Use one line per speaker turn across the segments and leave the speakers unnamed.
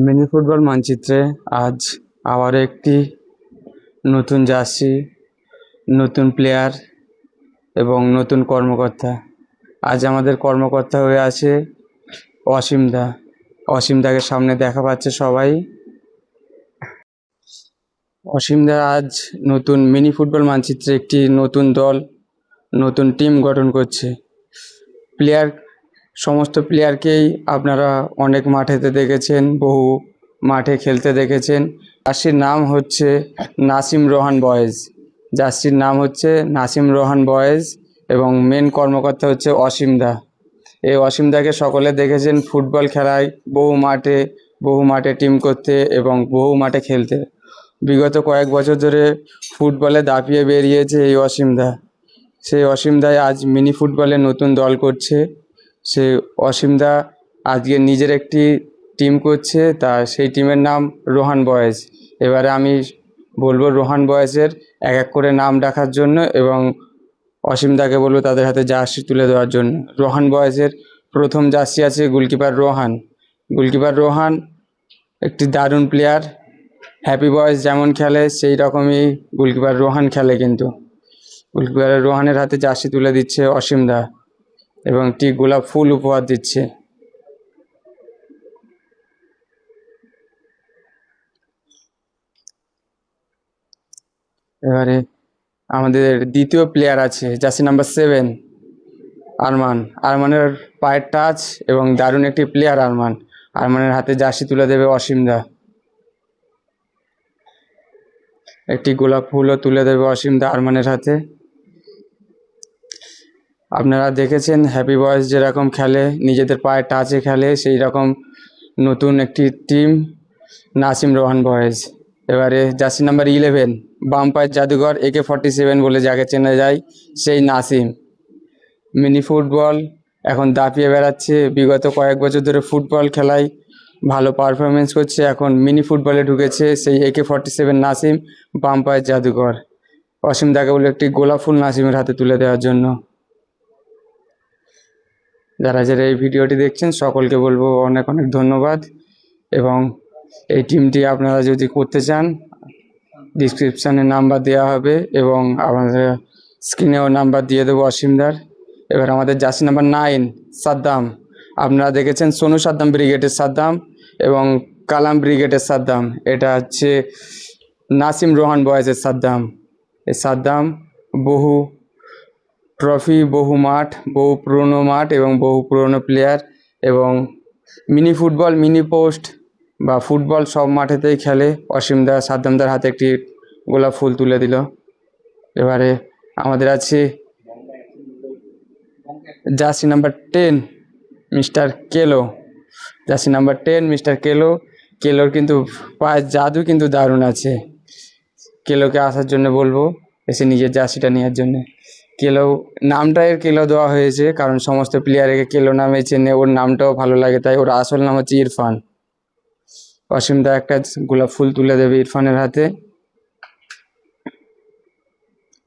Mini football মানচিত্রে আজ আবার একটি নতুন জার্সি, নতুন প্লেয়ার এবং নতুন কর্মকর্তা। আজ আমাদের কর্মকর্তা হয়ে আছে অসীমদা। অসীমদাকে সামনে দেখা পাচ্ছে সবাই। অসীমদা আজ নতুন মিনি ফুটবল মানচিত্রে একটি নতুন দল, নতুন টিম গঠন করছে। সমস্ত প্লেয়ারকেই আপনারা অনেক মাঠেতে দেখেছেন, বহু মাঠে খেলতে দেখেছেন। জার্সির নাম হচ্ছে নাসিম রোহান বয়েজ। জার্সির নাম হচ্ছে নাসিম রোহান বয়েজ এবং মেন কর্মকর্তা হচ্ছে অসীমদা। এই অসীমদাকে সকলে দেখেছেন ফুটবল খেলায় বহু মাঠে টিম করতে এবং বহু মাঠে খেলতে। বিগত কয়েক বছর ধরে ফুটবলে দাপিয়ে বেরিয়েছে এই অসীমদা। সেই অসীমদাই আজ মিনি ফুটবলে নতুন দল করছে। সে অসীমদা আজকে নিজের একটি টিম করছে, সেই টিমের নাম রোহান বয়েজ। এবারে আমি বলবো রোহান বয়েজের এক এক করে নাম ডাকার জন্য এবং অসীমদাকে বলবো তাদের হাতে জার্সি তুলে দেওয়ার জন্য। রোহান বয়েজের প্রথম জার্সি আছে গোলকিপার রোহান। গোলকিপার রোহান একটি দারুণ প্লেয়ার। হ্যাপি বয়েজ যেমন খেলে সেই রকমই গোলকিপার রোহান খেলে, কিন্তু গোলকিপার রোহানের হাতে জার্সি তুলে দিচ্ছে অসীমদা এবং একটি গোলাপ ফুল উপহার দিচ্ছে। এবারে আমাদের দ্বিতীয় প্লেয়ার আছে জার্সি নাম্বার 7 আরমান। আরমানের পায়ের টাচ এবং দারুণ একটি প্লেয়ার আরমান। আরমানের হাতে জার্সি তুলে দেবে অসীমদা। একটি গোলাপ ফুলও তুলে দেবে অসীমদা আরমানের হাতে। আপনারা দেখেছেন হ্যাপি বয়েজ যেরকম খেলে, নিজেদের পায়ের টাচে খেলে, সেই রকম নতুন একটি টিম নাসিম রোহান বয়েজ। এবারে জার্সি নাম্বার 11 বাম পায়ের জাদুঘর AK-47 বলে যাকে চেনা যায়, সেই নাসিম। মিনি ফুটবল এখন দাপিয়ে বেড়াচ্ছে। বিগত কয়েক বছর ধরে ফুটবল খেলায় ভালো পারফরমেন্স করছে, এখন মিনি ফুটবলে ঢুকেছে সেই AK-47 নাসিম, বাম পায়ের জাদুঘর। অসীমদাকে বলে একটি গোলাপ ফুল নাসিমের হাতে তুলে দেওয়ার জন্য। যারা এই ভিডিওটি দেখছেন সকলকে বলবো অনেক অনেক ধন্যবাদ। এবং এই টিমটি আপনারা যদি করতে চান ডিসক্রিপশানে নাম্বার দেওয়া হবে এবং আমাদের স্ক্রিনেও নাম্বার দিয়ে দেবো অসীমদার। এবার আমাদের জার্সি নাম্বার 9 সাদ্দাম। আপনারা দেখেছেন সোনু সাদ্দাম ব্রিগেডের সাদ্দাম এবং কালাম ব্রিগেডের সাদ্দাম। এটা হচ্ছে নাসিম রোহান বয়েজের সাদ্দাম। এই সাদ্দাম বহু ট্রফি, বহু মাঠ, বহু পুরনো মাঠ এবং বহু পুরনো প্লেয়ার এবং মিনি ফুটবল, মিনি পোস্ট বা ফুটবল সব মাঠেতেই খেলে। অসীমদা সাদ্দামদার হাতে একটি গোলাপ ফুল তুলে দিল। এবারে আমাদের আছে jersey number 10 mister Kelo. Jersey number 10 mister Kelo. কেলোর কিন্তু পায়ের জাদু কিন্তু দারুণ আছে। কেলোকে আসার জন্য বলবো, এসে নিজের জার্সিটা নেওয়ার জন্যে। কেলো নামটাই কেলো দেওয়া হয়েছে কারণ সমস্ত প্লেয়ারকে কেলো নামে চেনে, ওর নামটাও ভালো লাগে, তাই ওর আসল নাম হচ্ছে ইরফান। অসীমদা একটা গোলাপ ফুল তুলে দেবে ইরফানের হাতে।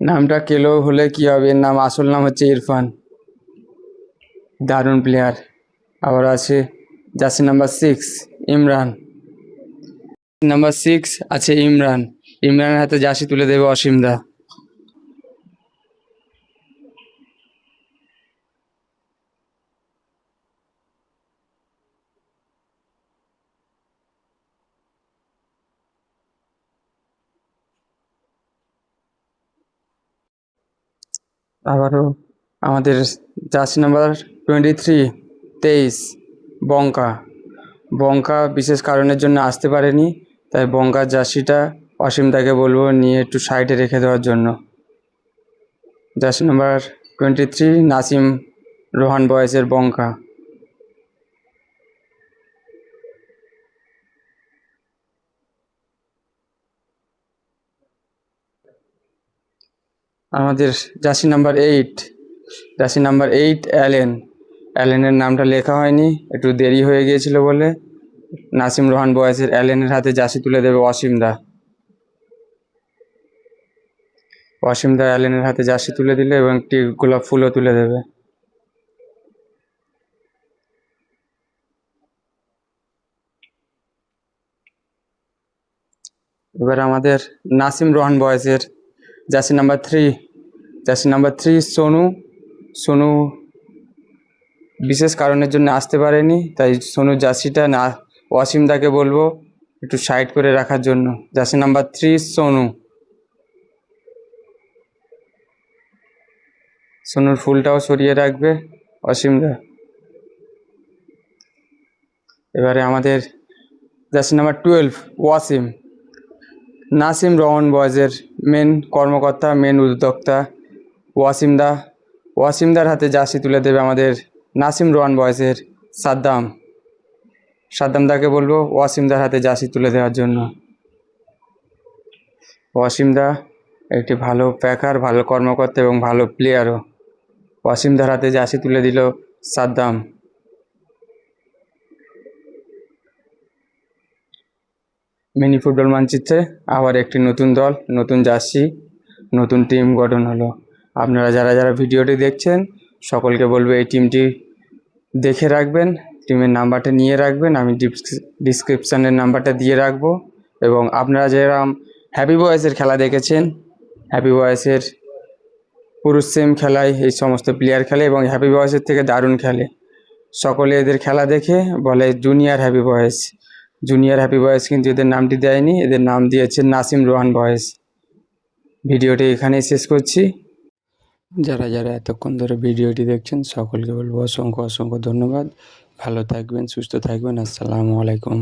নামটা কেলো হলে কি হবে, এর নাম আসল নাম হচ্ছে ইরফান। দারুণ প্লেয়ার। আবার আছে জার্সি নাম্বার 6 ইমরান। নাম্বার 6 আছে ইমরান। ইমরানের হাতে জার্সি তুলে দেবে অসীমদা। আবারও আমাদের জার্সি নাম্বার 23 বঙ্কা। বঙ্কা বিশেষ কারণের জন্য আসতে পারেনি, তাই বঙ্কার জার্সিটা অসীমদাকে বলবো নিয়ে একটু সাইডে রেখে দেওয়ার জন্য। জার্সি নাম্বার 23 নাসিম রোহান বয়েজের বঙ্কা। আমাদের জার্সি নাম্বার 8 অ্যালেন। অ্যালেনের নামটা লেখা হয়নি, একটু দেরি হয়ে গিয়েছিল বলে নাসিম রোহান বয়েজের অ্যালেনের হাতে জার্সি তুলে দেবে অসীমদা। অসীমদা অ্যালেনের হাতে জার্সি তুলে দিলে এবং একটি গোলাপ ফুলও তুলে দেবে। এবার আমাদের নাসিম রোহান বয়েজের jersey number 3, jersey number 3 Sonu. Sonu বিশেষ কারণের জন্য আসতে পারেনি, তাই সোনু জার্সিটা না ওয়াসিমদাকে বলবো একটু সাইড করে রাখার জন্য। Jersey number 3 Sonu. সোনুর ফুলটাও সরিয়ে রাখবে অসীমদা। এবারে আমাদের জার্সি নাম্বার 12 ওয়াসিম। নাসিম রহমান বয়েজের মেন কর্মকর্তা, মেন উদ্যোক্তা ওয়াসিমদা। ওয়াসিমদার হাতে জার্সি তুলে দেবে আমাদের নাসিম রোহান বয়েজের সাদ্দাম। সাদ্দামদাকে বলবো ওয়াসিমদার হাতে জার্সি তুলে দেওয়ার জন্য। ওয়াসিমদা একটি ভালো প্যাকার, ভালো কর্মকর্তা এবং ভালো প্লেয়ারও। ওয়াসিমদার হাতে জার্সি তুলে দিল সাদ্দাম। মিনি ফুটবল মানচিত্রে আবার একটি নতুন দল, নতুন জার্সি, নতুন টিম গঠন হলো। আপনারা যারা যারা ভিডিওটি দেখছেন সকলকে বলবো এই টিমটি দেখে রাখবেন, টিমের নাম্বারটা নিয়ে রাখবেন। আমি ডিসক্রিপশানের নাম্বারটা দিয়ে রাখবো। এবং আপনারা যেরকম হ্যাপি বয়েসের খেলা দেখেছেন, হ্যাপি বয়েসের পুরুষ সেম খেলায় এই সমস্ত প্লেয়ার খেলে এবং হ্যাপি বয়েসের থেকে দারুণ খেলে। সকলে এদের খেলা দেখে বলে জুনিয়র হ্যাপি বয়েস। জুনিয়র হ্যাপি বয়েস কিন্তু এদের নামটি দেয়নি, এদের নাম দিয়েছে নাসিম রোহান বয়েস। ভিডিওটি এখানেই শেষ করছি। যারা যারা এতক্ষণ ধরে ভিডিওটি দেখছেন সকলকে বলবো অসংখ্য অসংখ্য ধন্যবাদ। ভালো থাকবেন, সুস্থ থাকবেন। আসসালামু আলাইকুম।